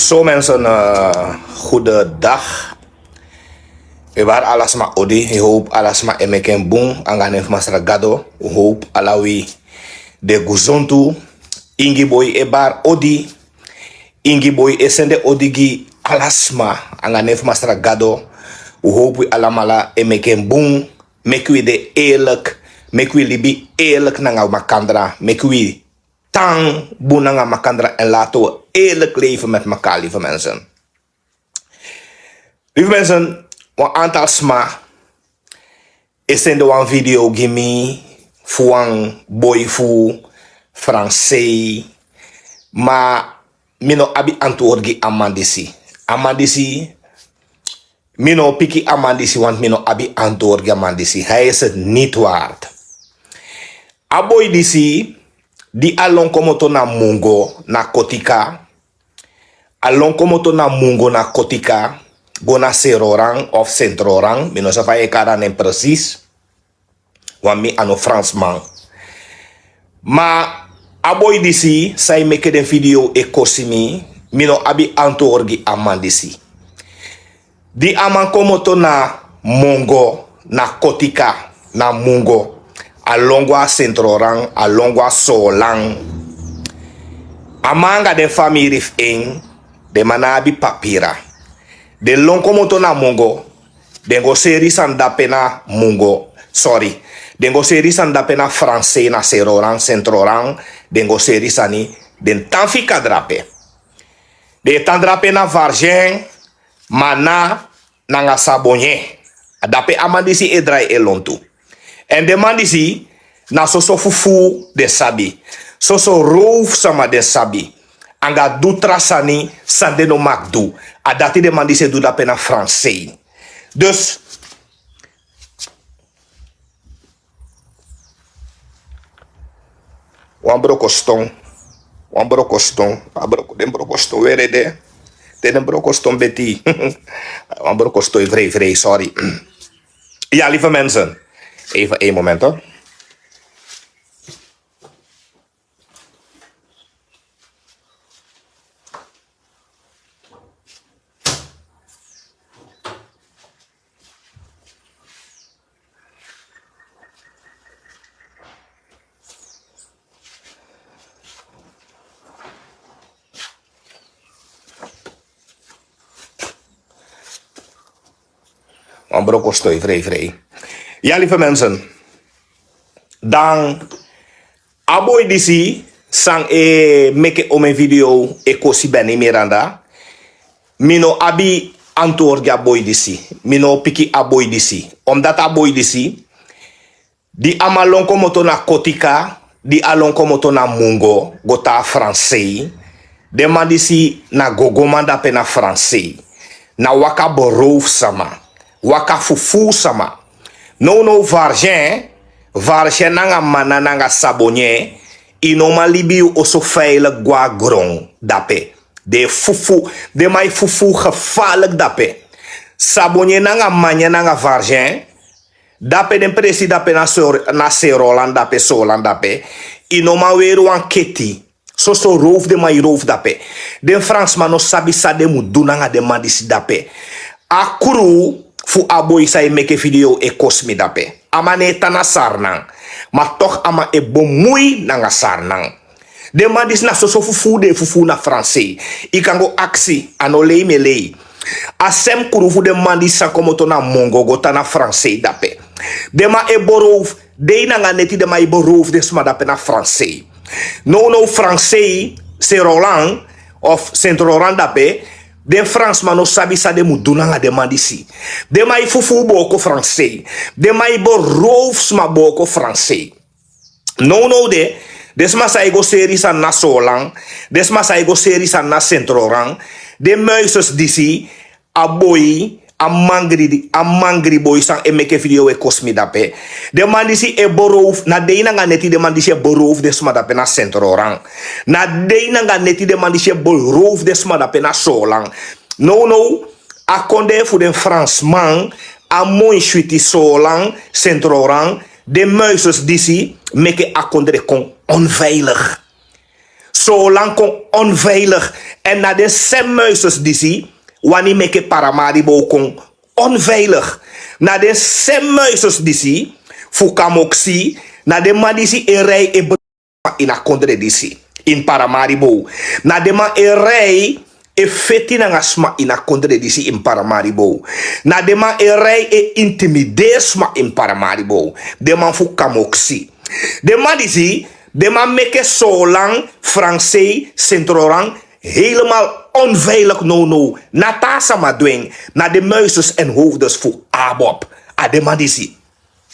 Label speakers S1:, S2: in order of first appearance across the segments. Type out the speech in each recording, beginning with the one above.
S1: Zo mensen, goedendag. We waren alles maar odi. Ik hoop alles maar emeken boom. Angan even masra gado. Ik hoop alawi de guzontu. Ingi boy ebar odi. Ingi boy esende odigi alasma. Angan even masra gado. Ik hoop we alamala emeken boom. Mek we de eerlijk. Mek we libi eerlijk nanga makandra. Mek we tang bunanga makandra en laten we eerlijk leven met elkaar, lieve mensen. Lieve mensen, een aantal sma is in de one video gimme voor een boy fu Fransai, maar mino abi antwoord gi amandisi. Amandisi, mino piki amandisi, want mino abi antwoord gi amandisi. Hij is het niet waard. Aboy disi. Di alon komoto na mungo na kotika. Alon komoto na mungo na kotika. Go na serorang of centrorang. Mino sa faye kara nem precies. Wan mi ano Fransman. Ma aboy disi. Say meke den video e kosimi. Mino abi antorgi aman disi. Di aman komoto na mungo na kotika. Na mungo. Alongwa centrorang, alongwa solang. Amanga de famille rif eng, de manabi papira. De lonkomoto na mungo, dengo seri sandape na mungo, sorry. Dengo seri sandape na Fransai na serorang, centrorang, dengo seri sani, den tanfika drape. De tandrape na vargen, mana nanga sabonye. Adape amandisi edrai elontu. En de man disi, na soso fufu de sabi. Soso roof sama de sabi. Anga du trasani, sande no mak du. Adati de man disi du da pena Fransai. Dus, wan brokoston. Wan brokoston. Den brokoston were de. Den brokoston beti. Wan brokoston vrij, sorry. Ja, lieve mensen. Even één moment hoor. Een brokostooi, vrij. Ja, lieve mensen. Dan aboy disi sang meke o mijn video e kosi beni miranda. Mino abi antwoord ja boy disi. Mino piki aboy disi. Omdat aboy disi di amalon komoto na kotika, di alon komoto na mungo, gota Fransai. De man disi na gogomanda pe na Fransai. Na waka boroof sama. Waka fufu sama. No vargen. Vargen nanga mana nanga sabonye. Inoma libiu oso veilig gwa grong. Dape. De fufu. De mai fufu gevaarlijk dape. Sabonye nanga manya nanga vargen. Dape den presi dape na serolan dape solan dape. Inoma weru an keti. So roof de mai roof dape. Den Fransman no sabi sa de mu du nanga de madisi dape. Akuru. Fu aboy sa meke video e kosmi dape. Amane tana sarnang. Maar toch ama e bomui nanga sarnang. De man dis na so fufu de fufu na Fransai. Ikango aksi anolei melei. Asem kurufu de man dis sa komoto na mongo gota na Fransai dape. De ma e boroof. De nanga neti de ma e boroof de sma dape na Fransai. No Fransai se Roland of Saint-Laurent dape. De Fransman no sabi sa de mu dunanga de mandisi. De mai fufu boko Fransai. De mai boroof sma boko Fransai. No de. Desma sa ego seri sa na solang. Desma sa ego seri sa na centrorang. De muises disi. Aboy. Amangri boy sang emeke video e kosmi dape. De mandisi e boroof. Na de nga neti de mandisi e boroof desma dape na centrorang. Na de nga neti de mandisi e boroof desma dape na solang. No. Akonde fu den Fransman. A mooi shuiti solang. Centrorang. De muises disi. Meke akondre kon onveilig. Zo lang kon onveilig. En na de semmuisers die zie, wanneer meke Paramaribo kon onveilig. Na de semmuisers die zie, fukamoksi, na de man die zie een rij in a kondre die zie, in Paramaribo. Na de man een rij e feti na sma in a kondre di si in Paramaribo. Na de man e rei e intimideer sma in Paramaribo. De man fu kamoksi. De man di si, de man meke so lang Fransay Centrorang helemaal onveilig no. Natasa madwing na de muisers en hoofders fu abob. A de man di si.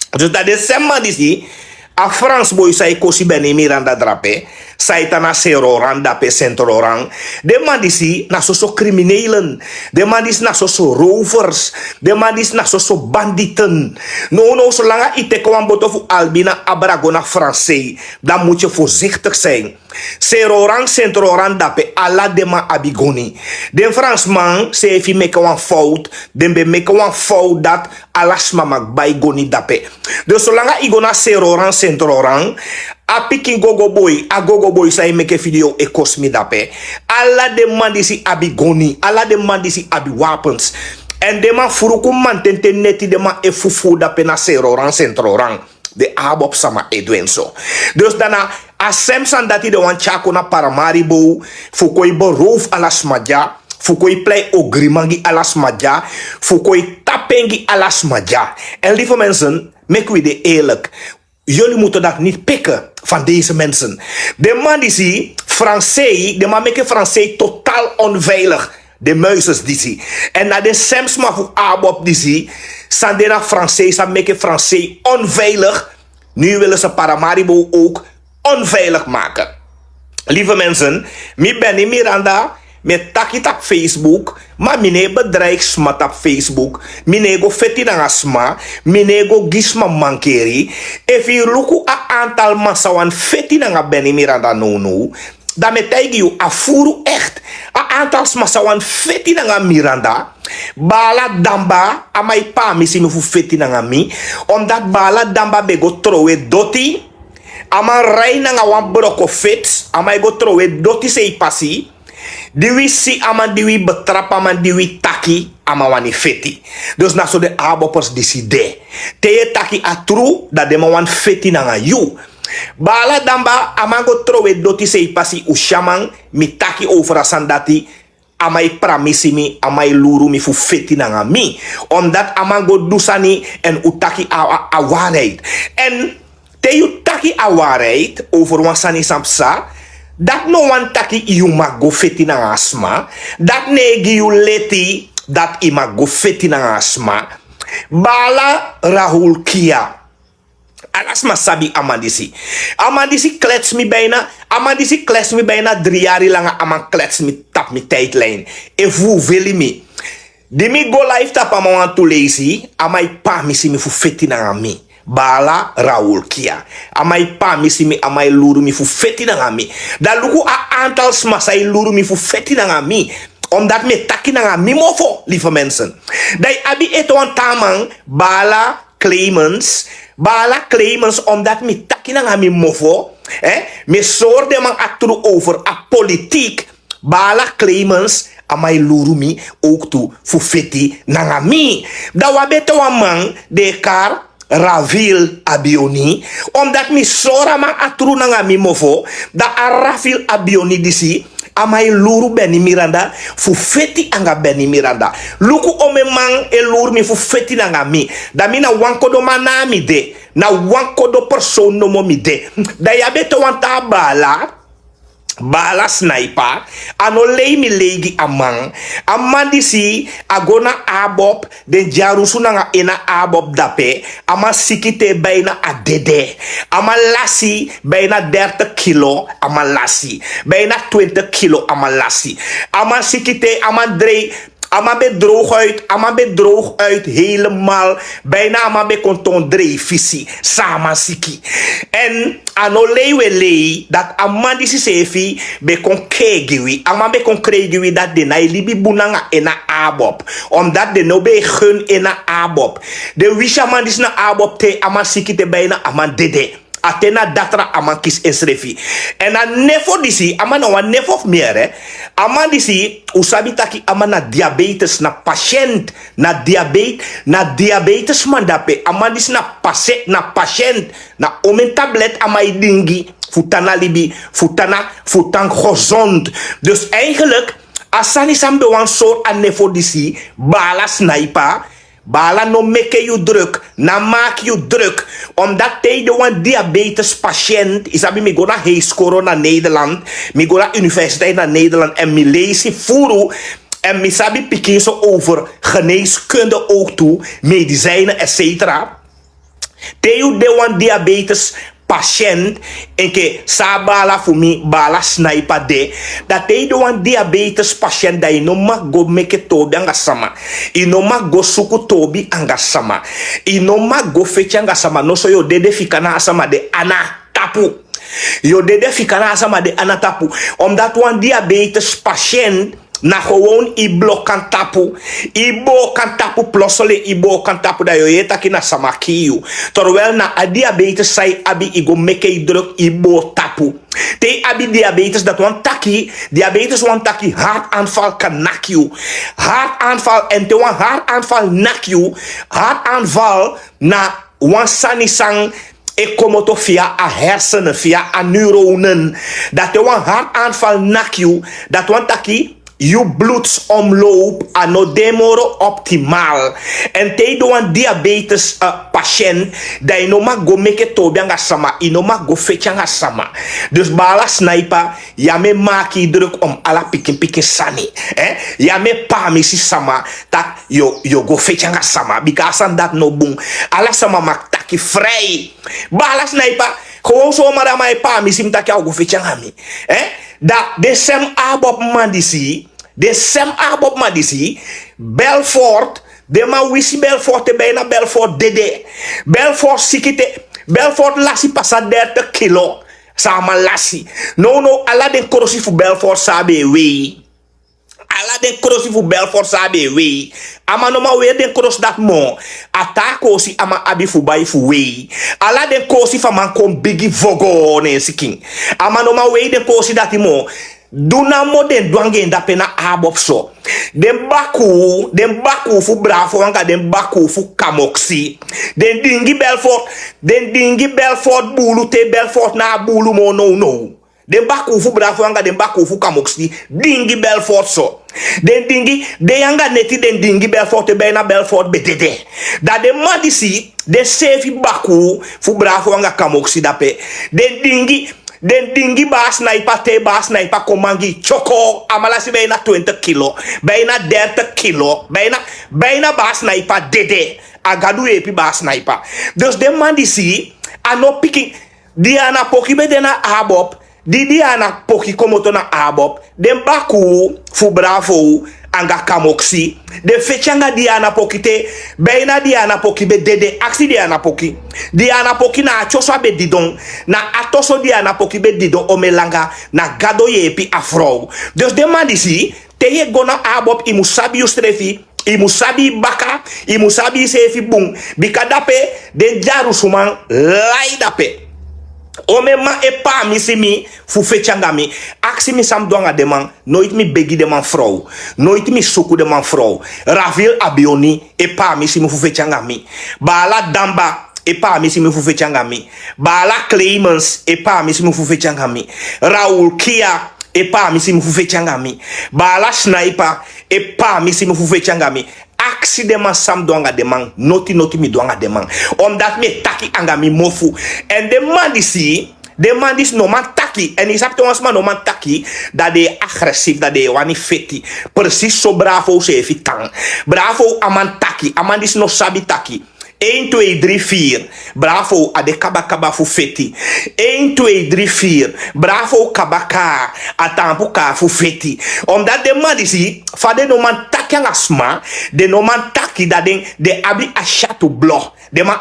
S1: Dus dat de sem man di si, a Frans boy sai kosi bene Miranda drape, sai tana seroran dape centroran. De man disi na so criminelen. De man dis na so rovers. De man dis na so banditen. No, zolang ite kwam botofu albina abragona Fransay, dan moet je voorzichtig zijn. Seroran centroran dape ala de man abigoni. Den Fransman se efi meke wan fout, den be meke wan fout dat alasma mak bay goni dape. Dus zolang igona seroran centroran, a pikin gogo boy say make video e kosmi dape. Alla de man disi abi goni, alla de man disi abi wapens. En de man furuku man tente neti de man e fufu dape na seroran centroran. De abob sama edwenso. Dus daarna a semsan dati de wan chako na Paramaribo, fukoi beroof alas maja, fukoi play ogrimangi alas maja, fukoi tapengi alas maja. En lieve mensen, make we de eerlijk. Jullie moeten dat niet pikken van deze mensen. De man die zie, Fransay, de man make Fransay totaal onveilig. De muisers die zie. En na de semsma voor abob die zie, sandena Fransay, sa make Fransay onveilig. Nu willen ze Paramaribo ook onveilig maken. Lieve mensen, mi ben in Miranda, met takit op Facebook, maar mine bedreig smat op Facebook, mine go feti na asma, mine go gisma mankeri, if you luku a aantal masawan feti na ben in Miranda no, dan met you afuru echt, a aantal masawan feti na Miranda, bala damba, amai pa misi me fu feti na mi, omdat bala damba be go trowe doti, ama rai na wan broko fit, amai go trowe doti sei pasi, diwi si ama diwi betrap ama diwi taki ama wani feti. Dus na so de abopers decide. Te taki atru da de wan feti na you. Bala damba ama go trowe doti sei pasi u shaman mi taki over asandati amai pramisi mi amai luru mi fu feti na mi. Omdat ama go dusani en utaki a waarheid. En te you taki a waarheid over wansani sampsa. Dat no one taki you mag go feti na asma. Dat negi you leti dat i mag go feti na asma. Bala Rahul Kia. Alasma sabi amandisi. Amandisi klets mi bijna. Amandisi klets mi bijna 3 jaar lang. Aman klets mi tap mi tijdlijn. E fu veli mi. Di mi go live tap ama wan tu lazy. Amai pa mi si mi fu feti na mi. Bala Rahul Kia. Amai pa misi mi amai luru mi fu feti na mi. Da luku a aantal smasai luru mi fu feti na mi. Omdat me taki na mi mofo, lieve mensen. Dai abi eto an tamang bala claimants. Bala claimants omdat me taki na mi mofo. Me soorde man atru over a politiek. Bala claimants amai luru mi ook tu fu feti na mi. Da wabeto wan man de kar Ravil Abioni, omdat mi sora ma atru nanga mi mofo, da a Ravil Abioni disi, amai luru beni Miranda, fu feti anga beni Miranda. Luku ome man e luru mi fu feti nanga mi, da mi na wanko do manami de, na wanko do persoon no mo mi de. Da yabeto wanta bala sniper ano lei mi legi amang amandi si agona abob den jarusu nga ena abob dape ama sikite bayna adede ama lasi bayna 30 kilo ama lasi bayna 20 kilo ama lasi ama sikite ama drei ama be droog uit helemaal. Bijna ama be konton visie. Sama siki. En ano lewe lei dat ama disi sefi be kon kegiwi. Ama be kon kregiwi dat de na libi bunanga ena abob. Omdat de no be gun ena abob. De wisha man dis na abob te ama siki te bijna ama dede. Atena datra aman kis esrefi. En a nefo disi, aman na wan nefo of meer, aman disi, usabi taki aman na diabetes, na patiënt, na diabetes mandape, aman disi na patiënt, na omen tablet amai dingi, futana libi, futang gezond. Dus eigenlijk, asani sambe wan soort an nefo disi, bala sniper, bala no make you druk, na maak you druk. Omdat hij de wan diabetes patiënt, isabi mi go na heeskoro naar Nederland, mi go na universiteit naar Nederland en mi lees furu en mi sabi pikin zo over geneeskunde ook toe, medicijnen etc. Teu de wan diabetes patiënt en ke sa bala fu mi bala sniper de dat hij de wan diabetes patiënt dat je no mag go make tobi anga sama i no mag go suku tobi anga sama i no mag go fechi anga sama no so yo dede fikana sama de ana tapu yo dede fikana sama de ana tapu omdat wan diabetes patiënt na gewoon ibo kan tapu plosole ibo kan tapu da yo yeta ki na samakiyu terwijl na a diabetes sai abi igo meke druk ibo tapu te abi diabetes dat wan taki diabetes wan taki hartaanval kan nakyu hartaanval en te wan hartaanval nakyu hartaanval na wan sanisang e komoto via a hersenen via a neuronen dat te wan hartaanval nakyu dat wan taki je bloedsomloop ano demoro optimaal. En tijden een diabetes patiënt, dat je no mag go make tobi anga sama, je no mag go fetch anga sama. Dus bala sniper, ya me maki druk om ala pikin sani. Ya me pa misi sama, tak yo go fetch anga sama. Because an dat no boom. Ala sama mak taki vrij. Bala sniper, gewoon zomaar aan mijn pa misi mtak ya go fetch anga mi. Dat de sem abop mandisi, Belfort, de ma wisi Belfort te bijna Belfort dede. Belfort sikite, Belfort lasi passa 30 kilo. Sama lasi. No, ala den korosi fu Belfort sabe wei. Ala den korosi fu Belfort sabe wei. Ama no ma we den koros dat mo. Ata kosi ama abi fu bai fu wei. Ala den kosi fa man kom bigi vogo ne siking. Ama no ma we den kosi dat mo. Duna mo den dwangen da pena abop so. Den baku fu bravo anga den baku fu kamoksi. Den dingi Belfort bulu te Belfort na bulu mo no. Den baku fu bravo anga den baku fu kamoksi. Dingi Belfort so. Den dingi de yanga neti den dingi Belfort te bijna Belfort bedede. Da den madisi den sefi baku fu bravo anga kamoksi dape. Den dingi baas naipa komangi choko amalasi bijna 20 kilo bijna 30 kilo bijna baas naipa dede agadu epi baas naipa. Dus de man die zie ano picking diana poki bedena abop diana poki komoto na abop den baku fu bravo anga kamoksi de fechanga diana poki te bijna diana poki be dede aksi diana poki na chosa be didon na atoso diana poki be didon omelanga na gado yepi afro. Dus de man disi te ye gona abop imusabi ustrefi imusabi baka imusabi sefi bung bikadape den jaru suman lai dape ome ma e pa misimi fu fechangami aksi mi sam donga de man nooit mi begi de man vrouw nooit mi suku de man vrouw Ravil Abioni e pa misimi fu fechangami bala damba e pa misimi fu fechangami bala Clemens e pa misimi fu fechangami Raul Kia e pa misimi fu fechangami bala Sniper e pa misimi fu fechangami aksi de man sam donga de man noti mi donga de man omdat me taki anga mi mofu en de man dis no man taki en is apte ons man no man taki dat de agressief dat de wani feti precies so bravo se fitan bravo aman taki aman dis no sabi taki 1, 2, 3, 4. Bravo, ade kabaka fu feti. 1, 2, 3, 4. Bravo, kabaka. Atampu ka fu feti. Omdat de man disi, fade no man taki ang asma, de no man taki dat de abi a chatu blog. De man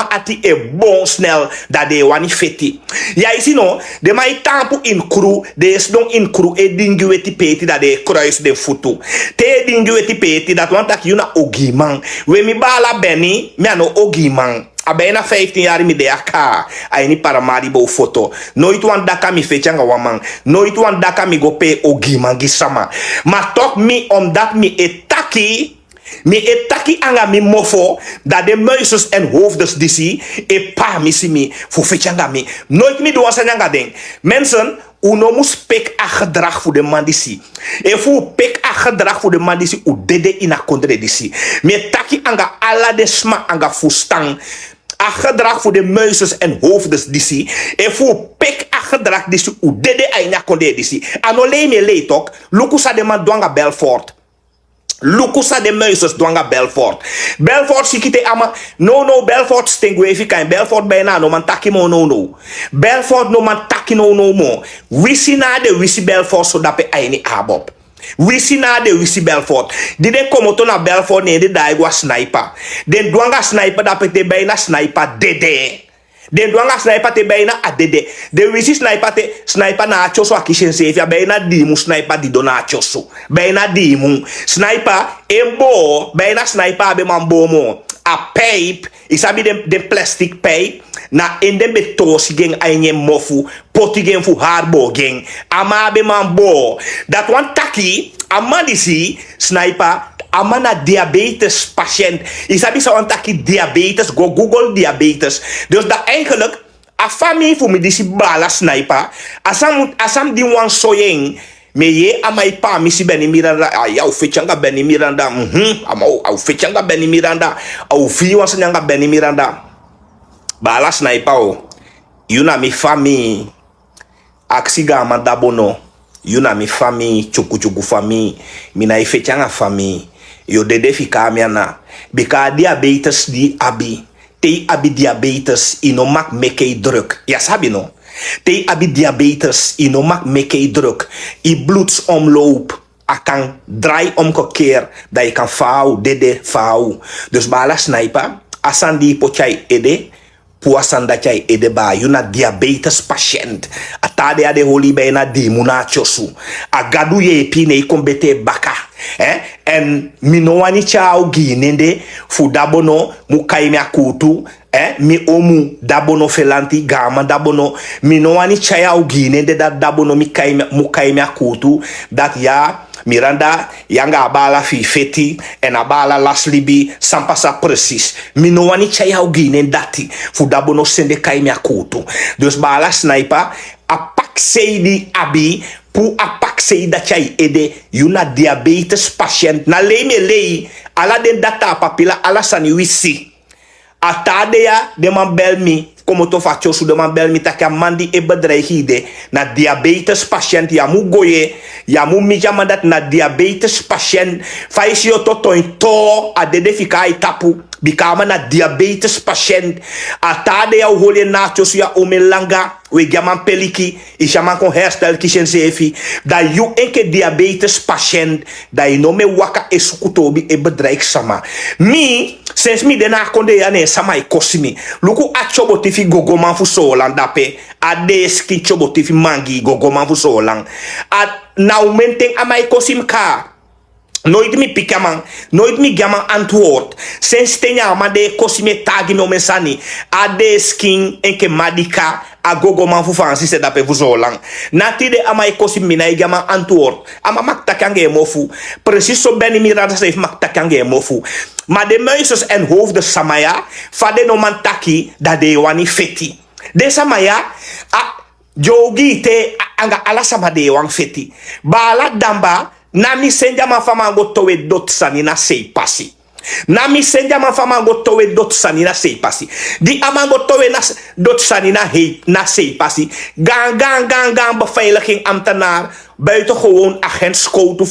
S1: ati e bon snel dat de wani feti. Ja, isi no, de man itampu in kru, de is don in kru e dingi weti peti dat de kruis de futu. Te dingi weti peti dat wan taki yuna ogiman. We mi bala beni, mi ano ogiman. A bijna 15 jaar mi de aka. Ay ni paramari bo foto. Nooit wan daka mi fechanga waman. Nooit wan daka mi go pe ogi mangi sama. Maar toch mi omdat mi etaki. Mi etaki anga mi mofo. Dat de muisjes en hoofdes die zie. E pa mi si mi. Voor fechanga mi. Nooit mi doa sanyanga ding. Mensen. Uno moet pek a gedrag voor de man die zie. En voor pek a gedrag voor de man die zie. U dede in a kondre die zie. Me taki anga ala de sma anga fustang. A gedrag voor de muisjes en hoofdes die zie. En voor pek a gedrag die zie. U dede a in a kondre die zie. Anole me leitok. Lukusa de man douanga Belfort. Lukusa de muisjes douanga Belfort. Belfort sikite ama. No, Belfort stingu even kan. Belfort bijna no man taki mo no. Belfort no man taki no mo. Wisi na de wisi Belfort so dape aini abop. Wisi na de wisi Belfort. Dide komoto na Belfort ne de daigwa sniper. Den douanga sniper dape te bijna sniper dede. Den douanga sniper te bijna a dede. De wisi sniper na achoso a kishen sefia. Bijna dimu sniper di do na achoso. Bijna dimu. Sniper embo. Bijna sniper abe mambo mo. A pipe. Isabi de plastic pipe. Na in de betosi gen ayenye mofu. Poti gen fu harbo gen. Ama abe mambo. Dat wan taki. Ama disi sniper. Amana diabetes patiënt. Je sabi zo antaki diabetes. Go Google diabetes. Dus dat eigenlijk. A familie voor me die bala sniper. Asam die wan soyeng. Me ye amai pa misi beni Miranda. Au fechanga beni Miranda. Au fechanga beni Miranda. Au fi wan sanyanga beni Miranda. Bala sniper o. Yuna mi famille. Aksiga mandabono. Yuna mi famille. Chuku famille. Mina ifechanga famille. Yo dede fika miana. Bika diabetes di abi. Te abi diabetes ino mak meke druk. Ja sabi no. Te abi diabetes ino mak meke druk. I bloedsomloop akan draai omgekeerd. Dat je kan vouw, dede vouw. Dus bala sniper. Asan di pochai ede. Puasan dat jij edeba, yuna diabetes patiënt. Atade ade holi bijna di munachosu. Agadu ye pine kombete baka. En minowani chao ginende fu dabono mukaime akutu. Mi omu dabono felanti gama dabono. Minowani chao ginende dat dabono mukaime akutu. Dat ya Miranda yanga abala fi feti en abala laslibi sampasa precies. Minowani chaya ugine dati fu dabono sende kai mi akutu. Dus bala sniper apak seidi abi pu apak seida chai ede yuna diabetes patient na leme lei ala den data papila ala sani wisi. Atade ya de man bel mi como to faccio su de man bel mi taka mandi e bedreigide na diabetes patient ya mu goye ya mu mi jamandat na diabetes patient faisi yo to to a de fika itapu bikama na diabetes patient atade ya hole na su ya omelanga we gaman peliki i jaman kon herstel kishen sefi da you enke diabetes patient da no me waka esukutobi e bedreig sama mi since mi dena konde ya ne sama i kosimi luku achobo tifi gogoman fu solan dape adeski chobo tifi mangi gogoman fu solan at na umenten amai kosim ka nooit mi pikaman, nooit mi gaman antwoord. Sinds tenya amade kosime tagi no mensani. Ade skin enke madika a gogo man fu fansi se dape fu zolang. Nati de amai kosim mina i gaman antwoord. Ama mak takange mofu. Precies zo ben mi rada se mak takange mofu. Maar de muisjes en hoofden samaya, fade no man taki da de wani feti. De samaya, jogi te anga ala sama de wan feti. Bala damba, nami senja man fama go towe dot sani na sei pasi. Nami senja man fama go towe dot sani na sei pasi. Di amango towe na dot sani na sei pasi. Gang beveiliging ambtenaar. Buitengewoon agent scouten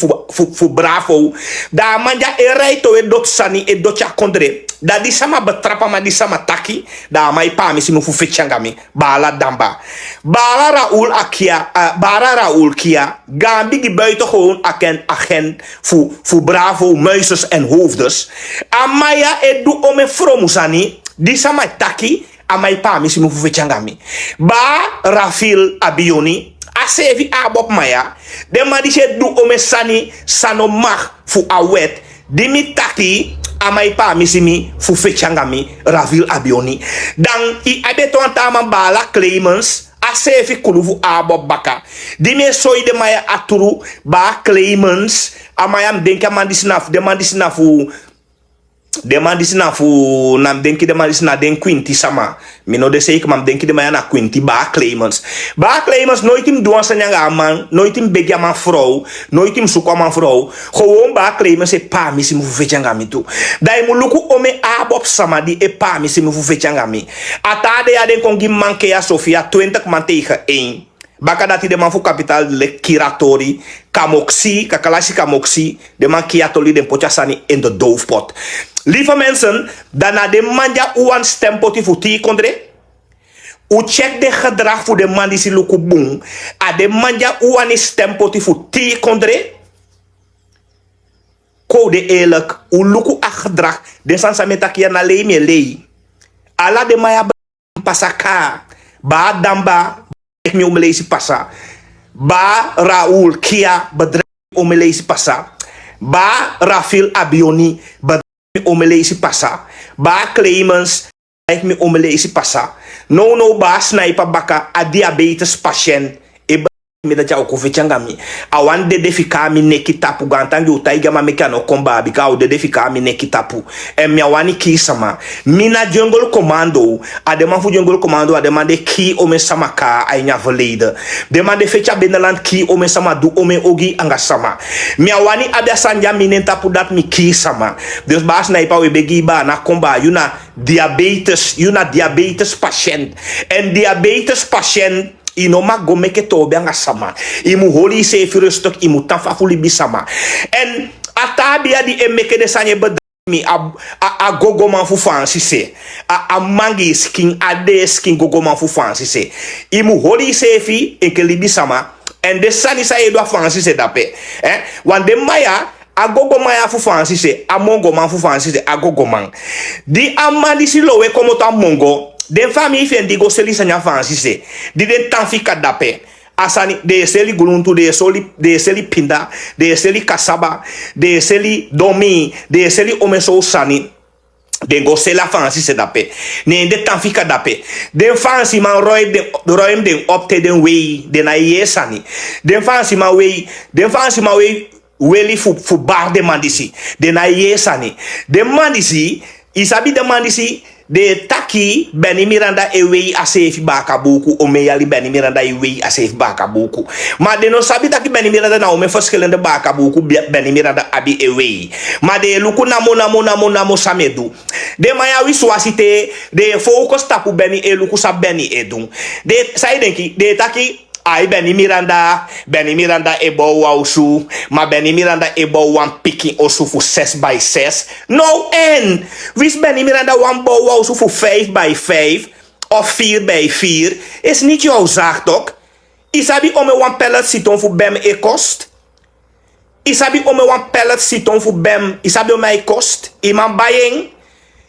S1: voor Bravo. Da manja e rijdt to dot sani e dot ja kondre. Da di sama betrapa ma di sama taki. Da mai pa mi simu fu fechangami. Bala damba. Bala Raoul akia. Bara Raoul kia. Gambi die buitengewoon agent voor Bravo, muisjes en hoofdes. Amaya e du ome fromusani. Di sama taki. Amai pa mi simu fu fechangami. Ba Rafil Abioni. Asevi abop maya. De ma di se du ome sani sano mag fu awet. Dimi taki amai pa misimi fu fechangami ravil abioni. Dan I abeto antama bala claimants asefi kuluvu abob baka. Dimi soi de maya aturu ba claimants amayam denka mandisnaf de mandisina fu nam denki de mandisina den quinti sama mino de sei mam denki de mayana quinti ba claimants nooit im doan sanyanga man nooit im begya man vrouw nooit im suko man vrouw gewoon ba claimants e pa misi mu fechanga mi tu dai mu luku ome abop sama di e pa misi mu fechanga mi atade ya den kongi manke ya Sofia 20 man tegen 1 baka dati de man fu capital le kiratori kamoksi kakalashi kamoksi de man kiatoli den pochasani in de doofpot. Lieve mensen, daarna de manja uwan stempoti fu ti kondre. U check de gedrag voor de man die si luku boom. A de manja uwan stempoti fu ti kondre. Code eerlijk, u luku a gedrag. De sansa metakia na lei me lei. Ala de maya pasaka. Ba damba. Ik me omelesi passa. Ba Raoul Kia bedrijf omelesi passa. Ba Rafil Abioni bedrijf omelesi passa. Ba claimants ik me omelesi passa. No ba sniper baka a diabetes patient. Me da chao kufechangami awan de defika mi neki tapu gantangi utaiga ma mekano komba bika o de defika mi neki tapu mi awani ki sama mina jungle commando adema fu jungle commando adema de ki ome samaka ainya verlede demande fecha beneland ki ome sama du ome ogi anga sama mi awani abia sanja minen tapu dat mi ki sama dus baas na ipa we begi ba na komba yuna diabetes patient en diabetes patient inoma go meke tobe anga sama imu holi se rustuk imu tafa fuli bisama en atabia di emeke de sanye bedami a gogo man fu fansi se a mangi skin ade skin gogo man fu fansi se imu holi se fi enke libi sama en de sani sa edwa fansi se dape wan de maya agogo maya fu fansi se a mongo man fu fansi se agogo man di amandi si lowe komo ta mongo den famille fen digo seli sanya fansi se di den tanfika dape asani de seli guluntu de seli pinda de seli kasaba de seli domi de seli omeso sani den go sela fansi se dape ne de tanfika dape den fansi man roy den opte den way den aye sani den fansi man way weli fu bar de mandisi den aye sani de mandisi isabi de mandisi de taki Benny Miranda ewei asefi baka buku omeyali Benny Miranda ewei asefi baka buku ma de no sabi taki Benny Miranda na ome verschillende baka buku Benny Miranda abi ewei ma de luku namo samedu de maya wiswasite de focus tapu Benny e luku sa Benny edun de sai denki de taki ai Benny Miranda ebo wausu ma Benny Miranda ebo wan picking osu fu 6x6 no en wis Benny Miranda wan bo wausu fu 5x5 of 4x4 is niet jouw zaak toch isabi ome wan pellet siton fu bem e kost isabi ome wan pellet siton fu bem isabi ome e kost iman bayeng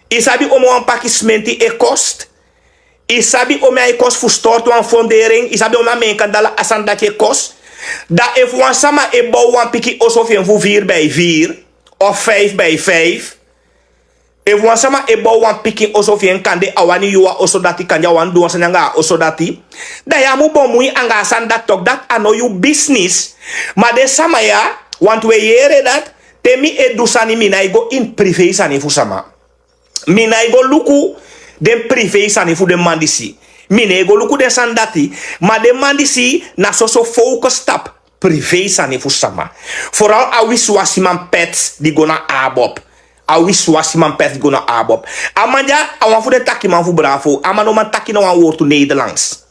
S1: isabi ome wan pakismenti e kost isabi ome ai kos fu stort wan fondering isabi ome menka dala asanda ke kos da if wan sama e bo wan piki osofien fu 4x4 of 5x5 if wan sama e bo wan piki osofien kande awani yuwa osodati kanja wan duwan sanyanga osodati da ya mu bo mui anga asanda tok that ano you business ma de sama ya want we yere dat temi e dusani mina go in privé sani fu sama mina go luku den privé sani fu de mandisi mine go luku de sandati ma de mandisi na so focus tap privé sani fu sama vooral a wiswasi man pets di gona abop a wiswasi man pets di gona abop amanja awan fu de taki man fu bravo amano man taki na wan woord to Nederlands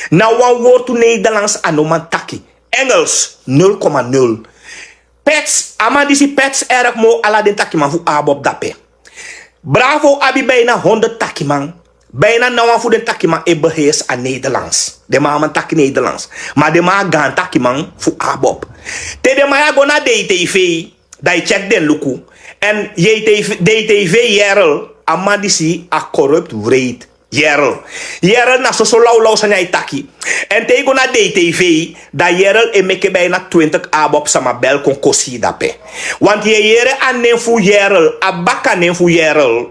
S1: na wan woord to Nederlands ano man taki Engels 0,0 pets amandisi pets erg mo ala den taki man fu abop dape bravo abi bijna 100 takiman. Bijna nou voor de takiman e beheers aan Nederlands. De man taki Nederlands. Maar de man gaan takiman voor abob. Te de man go na DTV. Dat check den luku. En DTV jerel. Amadisi a corrupt wreed. Yerel na so lau sa nyai taki. En te go na DTV, da yerel e meke bijna 20 abop sama bel kon kosi dape. Want je yere an fu yerel, abaka fu yerel.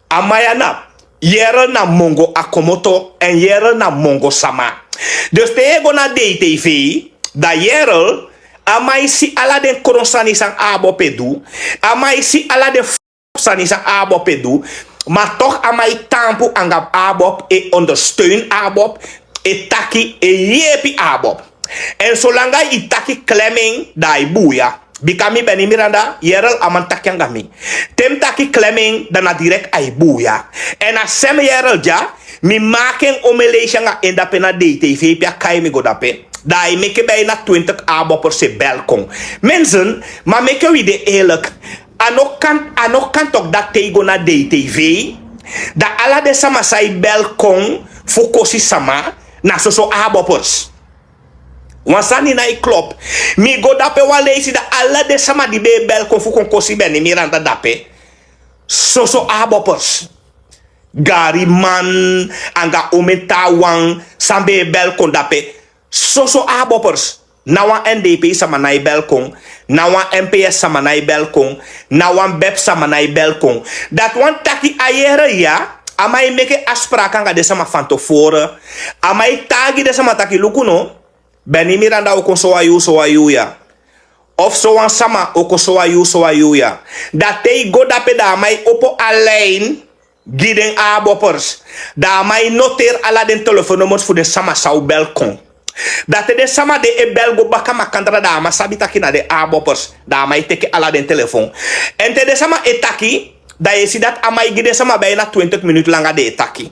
S1: Amayana, yerel na mongo akomoto en yerel na mongo sama. Dus te go na DTV, da yerel, amai si ala den koronsani sang abopedu, amai si ala den sani sang abopedu, maar toch amai tampu angap abop e ondersteun abop e taki e yepi abop. En zolang i taki klemming dai buya, bikami beni miranda yerel aman takyangami. Tem taki klemming dana direct ai buya. En a sem yerel ja, mi maken omelation nga indapena DTV pia kai mi godape. Dai meke bijna 20 abopper se belkong. Mensen, maar meke wie de eerlijk. Ano kan toch dat tego na DTV? Da ala de sama sai belkong fukosi sama na so aboppers. Wansani na i klop. Mi go dape walesi da ala de sama di be belkong fukon kosi beni miranda dape. So aboppers. Gari man anga omenta wang sambe belkong dape. So aboppers. Nawan NDP sama na belkong, nawan MPS sama na belkong, nawan BEP sama na belkong. Dat wan taki ayere ya, amai meke aspraka nga de sama fantofore, amai tagi de sama taki lukuno, beni miranda oko so ayu ya. Of so wan sama oko so ayu ya. Dat te go dape da amai opo alleen, giden aboppers. Da amai noter ala den telefonomot fu de sama sau belkong. Dat de sama de e belgo baka makandra da ama sabita kina de aboppers da ama teke ala den telefoon. En te de sama etaki da je si dat ama gide sama bijna 20 minuten langa de etaki.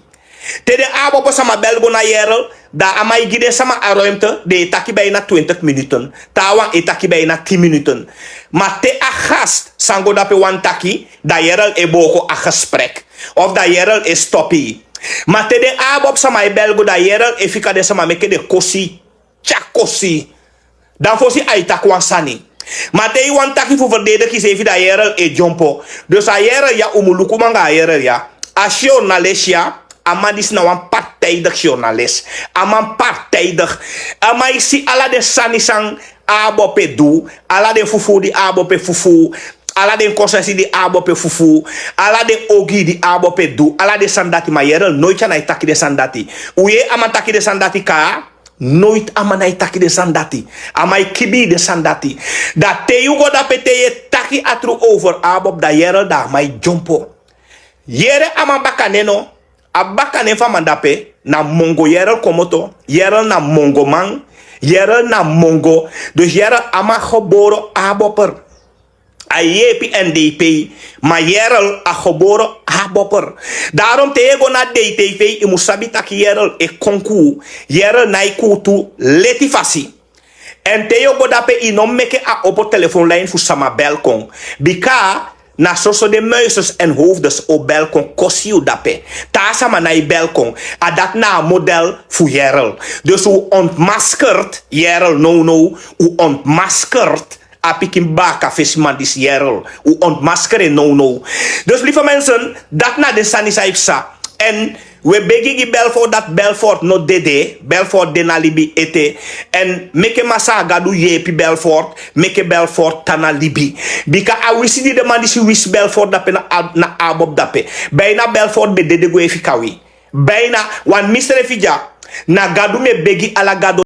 S1: Te de aboppers sama belgo na yerel da ama gide sama a ruimte de etaki bijna 20 minuten. Tawan etaki bijna 10 minuten. Maar te a gast sango dape wan taki da yerel e boko a gesprek. Of da yerel e stoppi. Maar te de abop sama e belgo da yerel e fika de sama meke de kosi, kosi. Dan fosi aita kwansani. Maar te wan taki fu verdedigen is even da yerel e jompo. Dus a yerel ya umuluku manga a yerel ya. A journalist ya, amadis na wan partijdig journalist. Aman partijdig. Ama isi ala de sani sang abop e du, ala de fufu di abop e fufu. Ala den konsesi di abope fufu, ala den ogi di abope du, ala de sandati ma yerel nooit na itaki de sandati. Uye amantaki de sandati ka, nooit amana itaki de sandati. Amai kibi de sandati. Da te yugo da pete ye taki atru over abop da yerel da mai jompo. Yere amabaka neno, abaka nefa mandape, na mongo yerel komoto, yerel na mongo man, yerel na mongo, dus yerel ama geboro aboper. A yepi NDP, maar yerel a geboren habopper. Daarom te go na DTV, je moet sabita ki yerel e konku, yerel na ikutu letifasi. En te go dape inom meke a op telefoonlijn voor sama belkong. Bika na soso de muisers en hoofdes op belkong kosiu dape. Ta sama na i belkong. A dat na model voor yerel. Dus u ontmaskert yerel no, u ontmaskert apikin baka visman dis yerel. U ontmaskeren no. Dus lieve mensen, dat na de sanisaipsa. En we begigi Belfort dat Belfort no dede. Belfort de na libi ete. En meke masa gadu yepi Belfort. Meke Belfort tana libi. Bika a wisi di de man disi wis Belfort dape na abob dape. Bijna Belfort be dede go efikawi. Bijna wan mistere fija. Na gadu me begi ala gado.